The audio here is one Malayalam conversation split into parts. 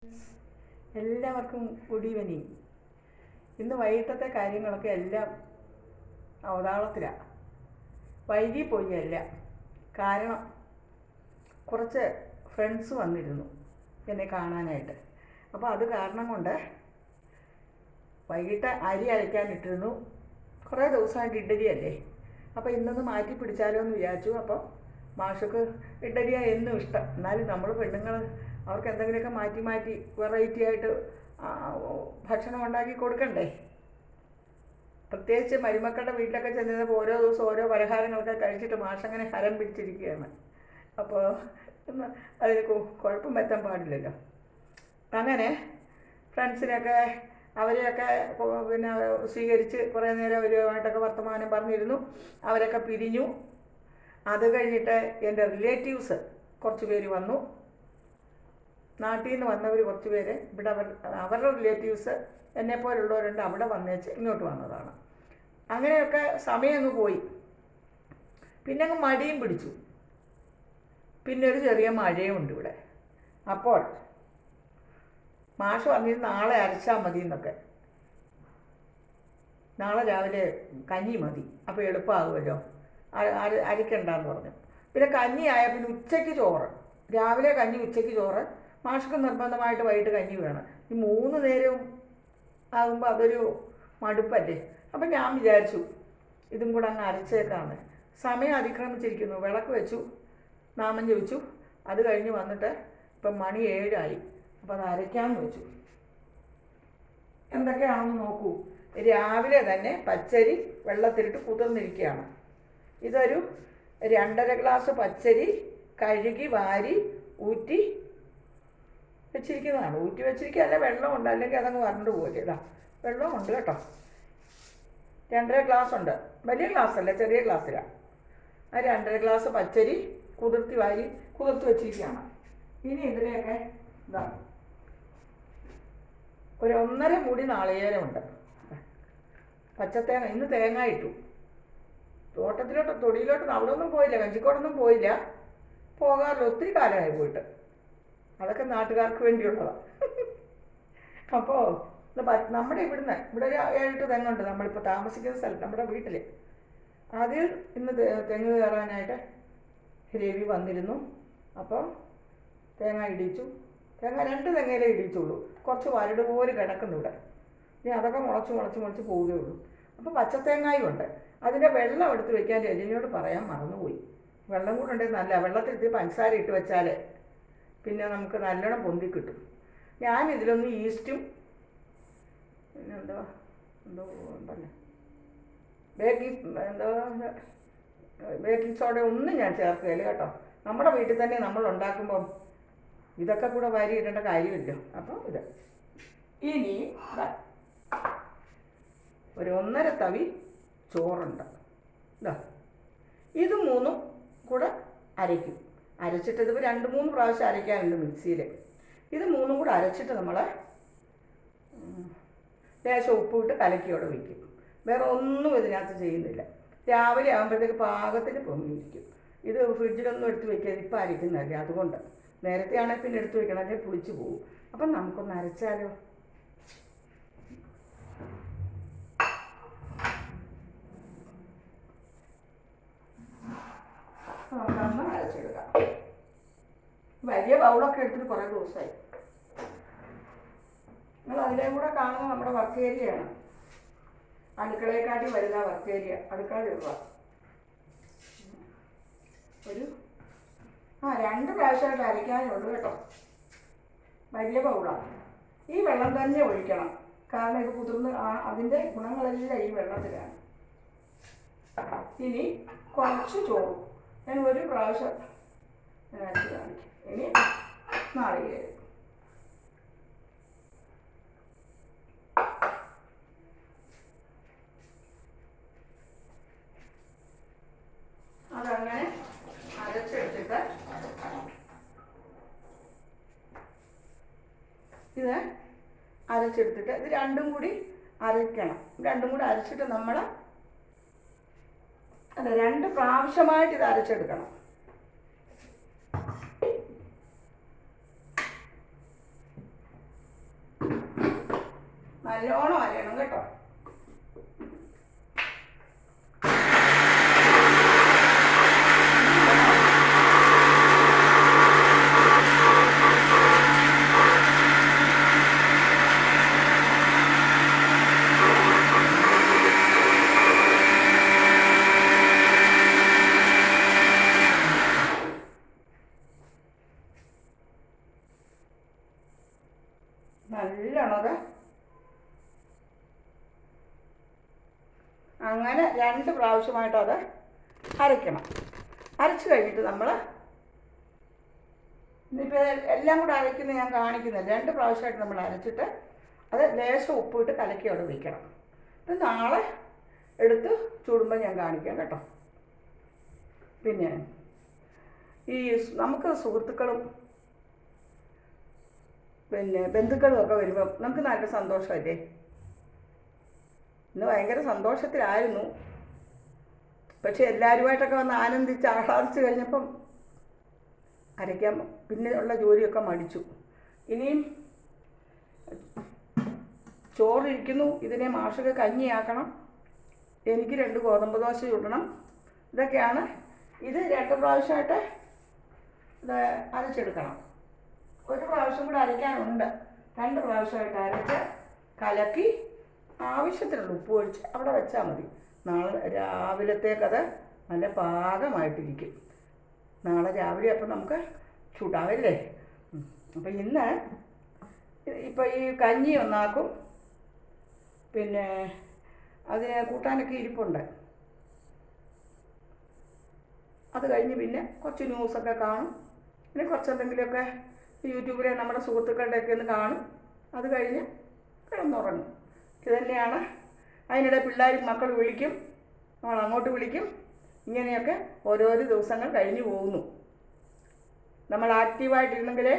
ഫ്രണ്ട്സ്, എല്ലാവർക്കും ഗുഡ് ഈവനിങ്. ഇന്ന് വൈകിട്ടത്തെ കാര്യങ്ങളൊക്കെ എല്ലാം അവതാളത്തിലാണ്. വൈകി പോയല്ല, കാരണം കുറച്ച് ഫ്രണ്ട്സ് വന്നിരുന്നു എന്നെ കാണാനായിട്ട്. അപ്പോൾ അത് കാരണം കൊണ്ട് വൈകിട്ട് അരി അരയ്ക്കാനിട്ടിരുന്നു. കുറേ ദിവസമായിട്ട് ഇഡ്ഡലിയല്ലേ, അപ്പോൾ ഇന്നൊന്ന് മാറ്റി പിടിച്ചാലോ എന്ന് വിചാരിച്ചു. അപ്പോൾ മാഷക്ക് ഇഡ്ഡലിയാണ് എന്നും ഇഷ്ടം. എന്നാലും നമ്മൾ പെണ്ണുങ്ങൾ അവർക്ക് എന്തെങ്കിലുമൊക്കെ മാറ്റി മാറ്റി വെറൈറ്റി ആയിട്ട് ഭക്ഷണം ഉണ്ടാക്കി കൊടുക്കണ്ടേ. പ്രത്യേകിച്ച് മരുമക്കളുടെ വീട്ടിലൊക്കെ ചെന്നപ്പോൾ ഓരോ ദിവസം ഓരോ പലഹാരങ്ങളൊക്കെ കഴിച്ചിട്ട് മാഷങ്ങനെ ഹരം പിടിച്ചിരിക്കുകയാണ്. അപ്പോൾ അതിന് കുഴപ്പം വരുത്താൻ പാടില്ലല്ലോ. അങ്ങനെ ഫ്രണ്ട്സിനൊക്കെ അവരെയൊക്കെ പിന്നെ സ്വീകരിച്ച് കുറേ നേരം അവരുമായിട്ടൊക്കെ വർത്തമാനം പറഞ്ഞിരുന്നു. അവരൊക്കെ പിരിഞ്ഞു. അത് കഴിഞ്ഞിട്ട് എൻ്റെ റിലേറ്റീവ്സ് കുറച്ച് പേര് വന്നു. നാട്ടിൽ നിന്ന് വന്നവർ കുറച്ച് പേര് ഇവിടെ അവരുടെ റിലേറ്റീവ്സ് എന്നെപ്പോലുള്ളവരുണ്ട്, അവിടെ വന്നേച്ച് ഇങ്ങോട്ട് വന്നതാണ്. അങ്ങനെയൊക്കെ സമയം അങ്ങ് പോയി. പിന്നെ അങ്ങ് മടിയും പിടിച്ചു. പിന്നെ ഒരു ചെറിയ മഴയും ഉണ്ട് ഇവിടെ. അപ്പോൾ മാഷ് പറഞ്ഞിട്ട് നാളെ അരച്ചാൽ മതി എന്നൊക്കെ. നാളെ രാവിലെ കഞ്ഞി മതി, അപ്പോൾ എളുപ്പമാകുമല്ലോ, അരിക്കണ്ടെന്ന് പറഞ്ഞു. പിന്നെ കഞ്ഞി ആയാൽ പിന്നെ ഉച്ചയ്ക്ക് ചോറ്, രാവിലെ കഞ്ഞി ഉച്ചയ്ക്ക് ചോറ്. മാഷക്ക് നിർബന്ധമായിട്ട് വൈകിട്ട് കഞ്ഞി വേണം. ഈ 3 നേരവും ആകുമ്പോൾ അതൊരു മടുപ്പല്ലേ. അപ്പം ഞാൻ വിചാരിച്ചു ഇതും കൂടെ അങ്ങ് അരച്ചേക്കാന്ന്. സമയം അതിക്രമിച്ചിരിക്കുന്നു. വിളക്ക് വെച്ചു, നാമം ജപിച്ചു. അത് കഴിഞ്ഞ് വന്നിട്ട് ഇപ്പം മണി 7 ആയി. അപ്പോൾ അത് അരയ്ക്കാമെന്ന് വെച്ചു. എന്തൊക്കെയാണെന്ന് നോക്കൂ. രാവിലെ തന്നെ പച്ചരി വെള്ളത്തിലിട്ട് കുതിർന്നിരിക്കുകയാണ്. ഇതൊരു 2.5 ഗ്ലാസ് പച്ചരി കഴുകി വാരി ഊറ്റി വെച്ചിരിക്കുന്നതാണ്. ഊറ്റി വെച്ചിരിക്കുക, അല്ല വെള്ളമുണ്ട്, അല്ലെങ്കിൽ അതങ്ങ് വരണ്ടു പോലെ. ഇതാ വെള്ളമുണ്ട് കേട്ടോ. 2.5 ഗ്ലാസ് ഉണ്ട്. വലിയ ഗ്ലാസ്സല്ല, ചെറിയ ഗ്ലാസ്സിലാണ്. ആ 2.5 ഗ്ലാസ് പച്ചരി കുതിർത്തി വെച്ചിരിക്കുകയാണ്. ഇനി ഇതിനെയൊക്കെ ഇതാ ഒരു 1.5 മുടി നാളികേരമുണ്ട്. പച്ചത്തേങ്ങ, ഇന്ന് തേങ്ങ ഇട്ടു. തൊടിയിലോട്ട് അവിടെ ഒന്നും പോയില്ല, കഞ്ചിക്കോടൊന്നും പോയില്ല. പോകാറില്ല, ഒത്തിരി കാലമായി പോയിട്ട്. അതൊക്കെ നാട്ടുകാർക്ക് വേണ്ടിയുള്ളതാണ്. അപ്പോൾ നമ്മുടെ ഇവിടെ ഒരു 7-8 തെങ്ങുണ്ട്. നമ്മളിപ്പോൾ താമസിക്കുന്ന സ്ഥലത്ത്, നമ്മുടെ വീട്ടിൽ. അതിൽ ഇന്ന് തെങ്ങ് കയറാനായിട്ട് രവി വന്നിരുന്നു. അപ്പോൾ തേങ്ങ ഇടിച്ചു. തേങ്ങ 2 തെങ്ങയിലേ ഇടിച്ചുള്ളൂ. കുറച്ച് വരട് പോലെ കിടക്കുന്നു ഇവിടെ. ഇനി അതൊക്കെ മുളച്ച് പോവുകയുള്ളൂ. അപ്പോൾ പച്ചത്തേങ്ങായും ഉണ്ട്. അതിൻ്റെ വെള്ളം എടുത്ത് വെക്കാൻ രജനിയോട് പറയാൻ മറന്നുപോയി. വെള്ളം കൂടെ ഉണ്ടെങ്കിൽ നല്ല, വെള്ളത്തിൽ ഇത്തിരി പഞ്ചസാര ഇട്ട് വെച്ചാൽ പിന്നെ നമുക്ക് നല്ലോണം പൊന്തി കിട്ടും. ഞാൻ ഇതിലൊന്ന് ഈസ്റ്റും പിന്നെ ഉണ്ടല്ലേ ബേക്കിംഗ് സോഡ ഒന്നും ഞാൻ ചേർക്കുകയില്ല കേട്ടോ. നമ്മുടെ വീട്ടിൽ തന്നെ നമ്മൾ ഉണ്ടാക്കുമ്പം ഇതൊക്കെ കൂടെ വാരി ഇടേണ്ട കാര്യമില്ല. അപ്പോൾ ഇത് ഇനി ഒരു 1.5 തവി ചോറുണ്ട്. ഇതാ ഇത് 3 കൂടെ അരയ്ക്കും. അരച്ചിട്ട് ഇത് 2-3 പ്രാവശ്യം അരയ്ക്കാനുണ്ട് മിക്സിയിൽ. ഇത് 3 കൂടെ അരച്ചിട്ട് നമ്മൾ ലേശം ഉപ്പിട്ട് കലക്കിയോടെ വയ്ക്കും. വേറെ ഒന്നും ഇതിനകത്ത് ചെയ്യുന്നില്ല. രാവിലെ ആകുമ്പോഴത്തേക്ക് പാകത്തിന് പൊങ്ങിയിരിക്കും. ഇത് ഫ്രിഡ്ജിലൊന്നും എടുത്ത് വയ്ക്കാതെ ഇപ്പം അരയ്ക്കുന്നതല്ലേ, അതുകൊണ്ട്. നേരത്തെ ആണെങ്കിൽ പിന്നെ എടുത്ത് വയ്ക്കണം, അല്ലെങ്കിൽ പുളിച്ച് പോകും. അപ്പം നമുക്കൊന്ന് അരച്ചാലോ. നമുക്കൊന്ന് അരച്ചെടുക്കാം. വലിയ ബൗളൊക്കെ എടുത്തിട്ട് കുറേ ദിവസമായി. നിങ്ങൾ അതിലേയും കൂടെ കാണുന്ന നമ്മുടെ വർക്ക് ഏരിയയാണ്. അടുക്കളയെക്കാട്ടി വരുന്ന വർക്ക് ഏരിയ. അടുക്കള ചെറുതാണ്. ഒരു 2 പ്രാവശ്യമായിട്ട് അരയ്ക്കാനുള്ളൂ കേട്ടോ. വലിയ ബൗളാണ്. ഈ വെള്ളം തന്നെ ഒഴിക്കണം, കാരണം ഇത് കുതിർന്ന് അതിൻ്റെ ഗുണങ്ങളെല്ലാം ഈ വെള്ളത്തിലാണ്. ഇനി കുറച്ച് ചോറ് ഞാൻ 1 പ്രാവശ്യം അരച്ച് കാണിക്കും. ഇനി നാളികേരം. അതങ്ങനെ അരച്ചെടുത്തിട്ട് ഇത് അരച്ചെടുത്തിട്ട് ഇത് 2 കൂടി അരയ്ക്കണം. 2 കൂടി അരച്ചിട്ട് നമ്മൾ 2 പ്രാവശ്യമായിട്ട് ഇത് അരച്ചെടുക്കണം. നല്ലോണം അരയണം കേട്ടോ. നല്ലോണം അങ്ങനെ 2 പ്രാവശ്യമായിട്ട് അത് അരയ്ക്കണം. അരച്ച് കഴിഞ്ഞിട്ട് നമ്മൾ ഇന്നിപ്പോൾ എല്ലാം കൂടെ അരയ്ക്കുന്നത് ഞാൻ കാണിക്കുന്നില്ല. 2 പ്രാവശ്യമായിട്ട് നമ്മൾ അരച്ചിട്ട് അത് ലേശം ഉപ്പിട്ട് കലക്കി അവിടെ വയ്ക്കണം. ഇത് നാളെ എടുത്ത് ചൂടുമ്പോൾ ഞാൻ കാണിക്കാം കേട്ടോ. പിന്നെ ഈ നമുക്ക് സുഹൃത്തുക്കളും പിന്നെ ബന്ധുക്കളും ഒക്കെ വരുമ്പം നമുക്ക് നല്ല സന്തോഷമല്ലേ. ഇന്ന് ഭയങ്കര സന്തോഷത്തിലായിരുന്നു. പക്ഷെ എല്ലാവരുമായിട്ടൊക്കെ വന്ന് ആനന്ദിച്ച് ആഹ്ലാദിച്ച് കഴിഞ്ഞപ്പം അരയ്ക്കാൻ പിന്നെ ഉള്ള ജോലിയൊക്കെ മടിച്ചു. ഇനിയും ചോറിരിക്കുന്നു. ഇതിനെ മാഷൊക്കെ കഞ്ഞിയാക്കണം. എനിക്ക് 2 ഗോതമ്പ് ദോശ ചുടണം. ഇതൊക്കെയാണ്. ഇത് 2 പ്രാവശ്യമായിട്ട് ഇത് അരച്ചെടുക്കണം. 1 പ്രാവശ്യം കൂടെ അരയ്ക്കാനുണ്ട്. 2 പ്രാവശ്യമായിട്ട് അരച്ച് കലക്കി ആവശ്യത്തിനുള്ള ഉപ്പ് ഒഴിച്ച് അവിടെ വെച്ചാൽ മതി. നാളെ രാവിലത്തേക്കത് നല്ല പാകമായിട്ടിരിക്കും. നാളെ രാവിലെ അപ്പം നമുക്ക് ചൂടാവല്ലേ. അപ്പം ഇന്ന് ഇപ്പം ഈ കഞ്ഞി ഒന്നാക്കും. പിന്നെ അതിന് കൂട്ടാനൊക്കെ ഇരിപ്പുണ്ട്. അത് കഴിഞ്ഞ് പിന്നെ കുറച്ച് ന്യൂസൊക്കെ കാണും. പിന്നെ കുറച്ചെന്തെങ്കിലുമൊക്കെ യൂട്യൂബിലെ നമ്മുടെ സുഹൃത്തുക്കളുടെയൊക്കെ ഒന്ന് കാണും. അത് കഴിഞ്ഞ് കിടന്നുറങ്ങും. ഇത് തന്നെയാണ്. അതിനിടെ പിള്ളേർ മക്കൾ വിളിക്കും, നമ്മൾ അങ്ങോട്ട് വിളിക്കും. ഇങ്ങനെയൊക്കെ ഓരോരോ ദിവസങ്ങൾ കഴിഞ്ഞു പോകുന്നു. നമ്മൾ ആക്റ്റീവായിട്ടിരുന്നെങ്കിലേ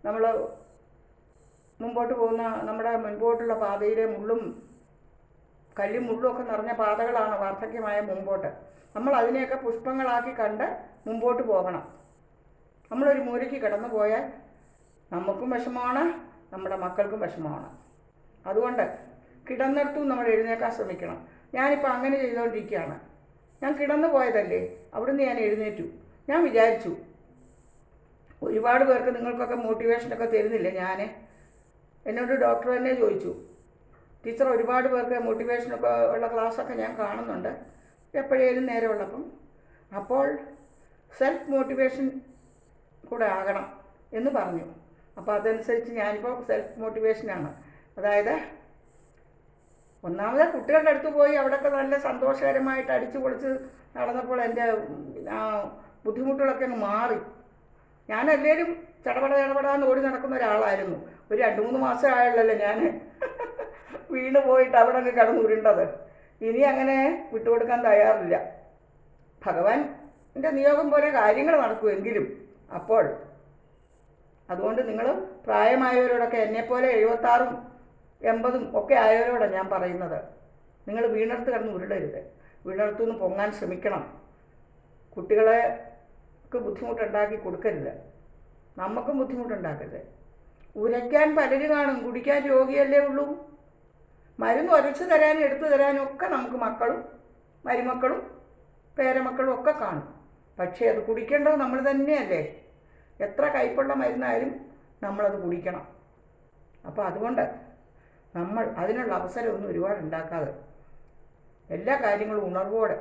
നമ്മൾ മുമ്പോട്ട് പോകുന്ന നമ്മുടെ മുൻപോട്ടുള്ള പാതയിലെ മുള്ളും കല്ലും മുള്ളും ഒക്കെ നിറഞ്ഞ പാതകളാണ് വാർദ്ധക്യമായ മുമ്പോട്ട്. നമ്മൾ അതിനെയൊക്കെ പുഷ്പങ്ങളാക്കി കണ്ട് മുമ്പോട്ട് പോകണം. നമ്മളൊരു മൂലയ്ക്ക് കിടന്നു പോയാൽ നമുക്കും വിഷമമാണ്, നമ്മുടെ മക്കൾക്കും വിഷമമാണ്. അതുകൊണ്ട് കിടന്നിടത്തും നമ്മൾ എഴുന്നേക്കാൻ ശ്രമിക്കണം. ഞാനിപ്പോൾ അങ്ങനെ ചെയ്തുകൊണ്ടിരിക്കുകയാണ്. ഞാൻ കിടന്നു പോയതല്ലേ, അവിടുന്ന് ഞാൻ എഴുന്നേറ്റു. ഞാൻ വിചാരിച്ചു ഒരുപാട് പേർക്ക് നിങ്ങൾക്കൊക്കെ മോട്ടിവേഷനൊക്കെ തരുന്നില്ലേ. എന്നോട് ഡോക്ടർ തന്നെ ചോദിച്ചു, ടീച്ചർ ഒരുപാട് പേർക്ക് മോട്ടിവേഷനൊക്കെ ഉള്ള ക്ലാസ്സൊക്കെ ഞാൻ കാണുന്നുണ്ട് എപ്പോഴേലും നേരമുള്ളപ്പം. അപ്പോൾ സെൽഫ് മോട്ടിവേഷൻ കൂടെ ആകണം എന്ന് പറഞ്ഞു. അപ്പോൾ അതനുസരിച്ച് ഞാനിപ്പോൾ സെൽഫ് മോട്ടിവേഷനാണ്. അതായത് ഒന്നാമത് കുട്ടികളുടെ അടുത്ത് പോയി അവിടെയൊക്കെ നല്ല സന്തോഷകരമായിട്ട് അടിച്ചു പൊളിച്ച് നടന്നപ്പോൾ എൻ്റെ ബുദ്ധിമുട്ടുകളൊക്കെ അങ്ങ് മാറി. ഞാൻ എല്ലാവരും ചടപടാന്ന് ഓടി നടക്കുന്ന ഒരാളായിരുന്നു. ഒരു 2-3 മാസം ആയുള്ളല്ലോ ഞാൻ വീണ് പോയിട്ട് അവിടെ അങ്ങ് കിടന്നുരുണ്ടത്. ഇനി അങ്ങനെ വിട്ടുകൊടുക്കാൻ തയ്യാറില്ല. ഭഗവാൻ്റെ നിയോഗം പോലെ കാര്യങ്ങൾ നടക്കുമെങ്കിലും അപ്പോൾ അതുകൊണ്ട് നിങ്ങൾ പ്രായമായവരോടൊക്കെ എന്നെപ്പോലെ 76ഉം 80ഉം ഒക്കെ ആയവരോടാണ് ഞാൻ പറയുന്നത്. നിങ്ങൾ വീണർത്ത് കിടന്ന് ഉരുളരുത്. വീണർത്തുനിന്ന് പൊങ്ങാൻ ശ്രമിക്കണം. കുട്ടികളെക്ക് ബുദ്ധിമുട്ടുണ്ടാക്കി കൊടുക്കരുത്. നമുക്കും ബുദ്ധിമുട്ടുണ്ടാക്കരുത്. ഉരയ്ക്കാൻ പലര് കാണും, കുടിക്കാൻ രോഗിയല്ലേ ഉള്ളൂ. മരുന്ന് ഉരച്ച് തരാനും എടുത്തു തരാനും ഒക്കെ നമുക്ക് മക്കളും മരുമക്കളും പേരമക്കളും ഒക്കെ കാണും. പക്ഷേ അത് കുടിക്കേണ്ടത് നമ്മൾ തന്നെയല്ലേ. എത്ര കയ്പുള്ള മരുന്നായാലും നമ്മളത് കുടിക്കണം. അപ്പോൾ അതുകൊണ്ട് നമ്മൾ അതിനുള്ള അവസരമൊന്നും ഒരുപാട് ഉണ്ടാക്കാതെ എല്ലാ കാര്യങ്ങളും ഉണർവോടെ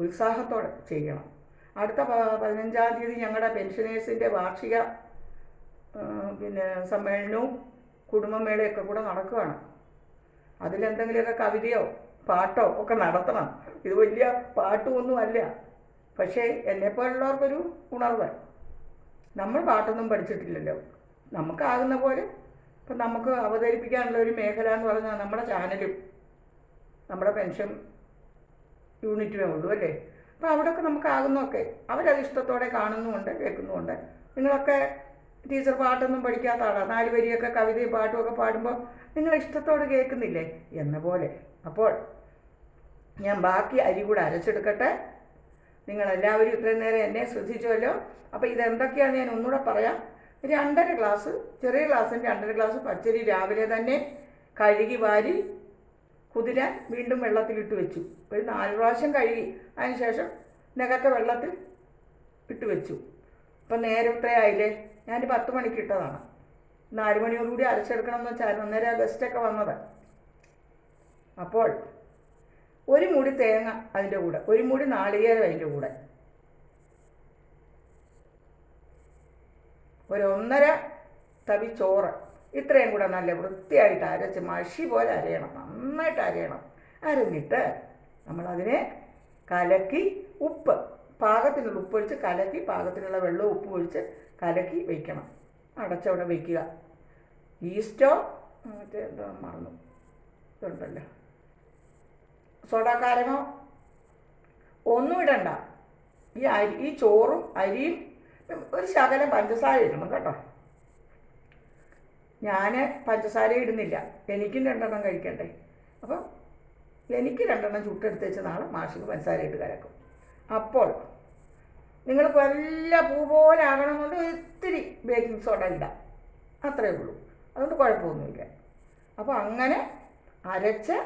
ഉത്സാഹത്തോടെ ചെയ്യണം. അടുത്ത 15-ാം തീയതി ഞങ്ങളുടെ പെൻഷനേഴ്സിൻ്റെ വാർഷിക സമ്മേളനവും കുടുംബമേളയൊക്കെ കൂടെ നടക്കുകയാണ്. അതിലെന്തെങ്കിലുമൊക്കെ കവിതയോ പാട്ടോ ഒക്കെ നടത്തണം. ഇത് വലിയ പാട്ടുമൊന്നുമല്ല, പക്ഷേ എന്നെപ്പോലുള്ളവർക്കൊരു ഉണർവ്. നമ്മൾ പാട്ടൊന്നും പഠിച്ചിട്ടില്ലല്ലോ. നമുക്കാകുന്ന പോലെ ഇപ്പം നമുക്ക് അവതരിപ്പിക്കാനുള്ള ഒരു മേഖല എന്ന് പറഞ്ഞാൽ നമ്മുടെ ചാനലും നമ്മുടെ പെൻഷൻ യൂണിറ്റുമേ ഉള്ളൂ അല്ലേ. അപ്പോൾ അവിടെയൊക്കെ നമുക്കാകുന്നതൊക്കെ അവരത് ഇഷ്ടത്തോടെ കാണുന്നുമുണ്ട് കേൾക്കുന്നുമുണ്ട്. നിങ്ങളൊക്കെ ടീച്ചർ പാട്ടൊന്നും പഠിക്കാത്ത ആളാണ്, 4 വരിയൊക്കെ കവിതയും പാട്ടുമൊക്കെ പാടുമ്പോൾ നിങ്ങൾ ഇഷ്ടത്തോടെ കേൾക്കുന്നില്ലേ എന്ന പോലെ. അപ്പോൾ ഞാൻ ബാക്കി അരി കൂടെ അരച്ചെടുക്കട്ടെ. നിങ്ങളെല്ലാവരും ഇത്രയും നേരം എന്നെ ശ്രദ്ധിച്ചുവല്ലോ. അപ്പോൾ ഇതെന്തൊക്കെയാണെന്ന് ഞാൻ ഒന്നുകൂടെ പറയാം. 2.5 ഗ്ലാസ്, ചെറിയ ഗ്ലാസ്സിന് 2.5 ഗ്ലാസ് പച്ചരി രാവിലെ തന്നെ കഴുകി വാരി കുതിരാൻ വീണ്ടും വെള്ളത്തിലിട്ട് വെച്ചു. ഒരു 4 പ്രാവശ്യം കഴുകി അതിന് ശേഷം നികത്ത വെള്ളത്തിൽ ഇട്ട് വെച്ചു. ഇപ്പം നേരത്തെ ആയില്ലേ, ഞാൻ 10 മണിക്ക് ഇട്ടതാണ്. 4 മണിയോടുകൂടി അരച്ചെടുക്കണം എന്ന് വെച്ചായിരുന്നു. അന്നേരം ഗസ്റ്റൊക്കെ വന്നത്. അപ്പോൾ ഒരു മൂടി തേങ്ങ അതിൻ്റെ കൂടെ, ഒരു മൂടി നാളികേരം അതിൻ്റെ കൂടെ, ഒരു 1.5 തവി ചോറ്, ഇത്രയും കൂടെ നല്ല വൃത്തിയായിട്ട് അരച്ച് മഷി പോലെ അരയണം, നന്നായിട്ട് അരയണം. അരഞ്ഞിട്ട് നമ്മളതിനെ കലക്കി ഉപ്പ് പാകത്തിനുള്ള ഉപ്പൊഴിച്ച് കലക്കി, പാകത്തിനുള്ള വെള്ളവും ഉപ്പ് ഒഴിച്ച് കലക്കി വയ്ക്കണം. അടച്ചവിടെ വയ്ക്കുക. ഈസ്റ്റോ മറ്റേ എന്താ മറന്നു ഇതുണ്ടല്ലോ, സോഡാക്കാരനോ ഒന്നും ഇടണ്ട. ഈ ചോറും അരിയും ഒരു ശകലം പഞ്ചസാര ഇടണം കേട്ടോ. ഞാൻ പഞ്ചസാര ഇടുന്നില്ല, എനിക്കും 2 കഴിക്കണ്ടേ. അപ്പം എനിക്ക് 2 ചുട്ടെടുത്ത് വെച്ച് നാളെ മാഷിന് പഞ്ചസാര ഇട്ട് കലക്കും. അപ്പോൾ നിങ്ങൾ വല്ല പൂ പോലെ ആകണമെന്നുണ്ട് ഇത്തിരി ബേക്കിംഗ് സോഡ ഇടാം, അത്രയേ ഉള്ളൂ. അതുകൊണ്ട് കുഴപ്പമൊന്നുമില്ല. അപ്പോൾ അങ്ങനെ അരച്ച്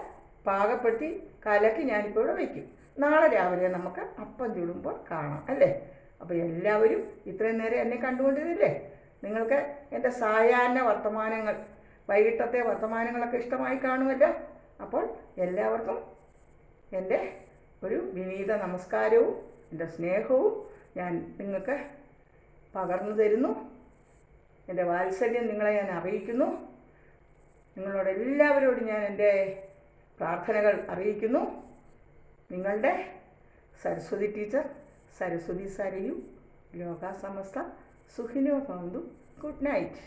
പാകപ്പെടുത്തി കലക്കി ഞാനിപ്പോൾ ഇവിടെ വയ്ക്കും. നാളെ രാവിലെ നമുക്ക് അപ്പം ചുടുമ്പോൾ കാണാം അല്ലേ. അപ്പോൾ എല്ലാവരും ഇത്രയും നേരം എന്നെ കണ്ടുകൊണ്ടിരുന്നില്ലേ. നിങ്ങൾക്ക് എൻ്റെ സായാഹ്ന വർത്തമാനങ്ങൾ, വൈകിട്ടത്തെ വർത്തമാനങ്ങളൊക്കെ ഇഷ്ടമായി കാണുമല്ലോ. അപ്പോൾ എല്ലാവർക്കും എൻ്റെ ഒരു വിനീത നമസ്കാരവും എൻ്റെ സ്നേഹവും ഞാൻ നിങ്ങൾക്ക് പകർന്നു തരുന്നു. എൻ്റെ വാത്സല്യം നിങ്ങളെ ഞാൻ അറിയിക്കുന്നു. നിങ്ങളോട് എല്ലാവരോടും ഞാൻ എൻ്റെ പ്രാർത്ഥനകൾ അറിയിക്കുന്നു. നിങ്ങളുടെ സരസ്വതി ടീച്ചർ, സരസ്വതി സരയു. ലോകാ സമസ്ത സുഖിനോ ഭവന്തു. Good night.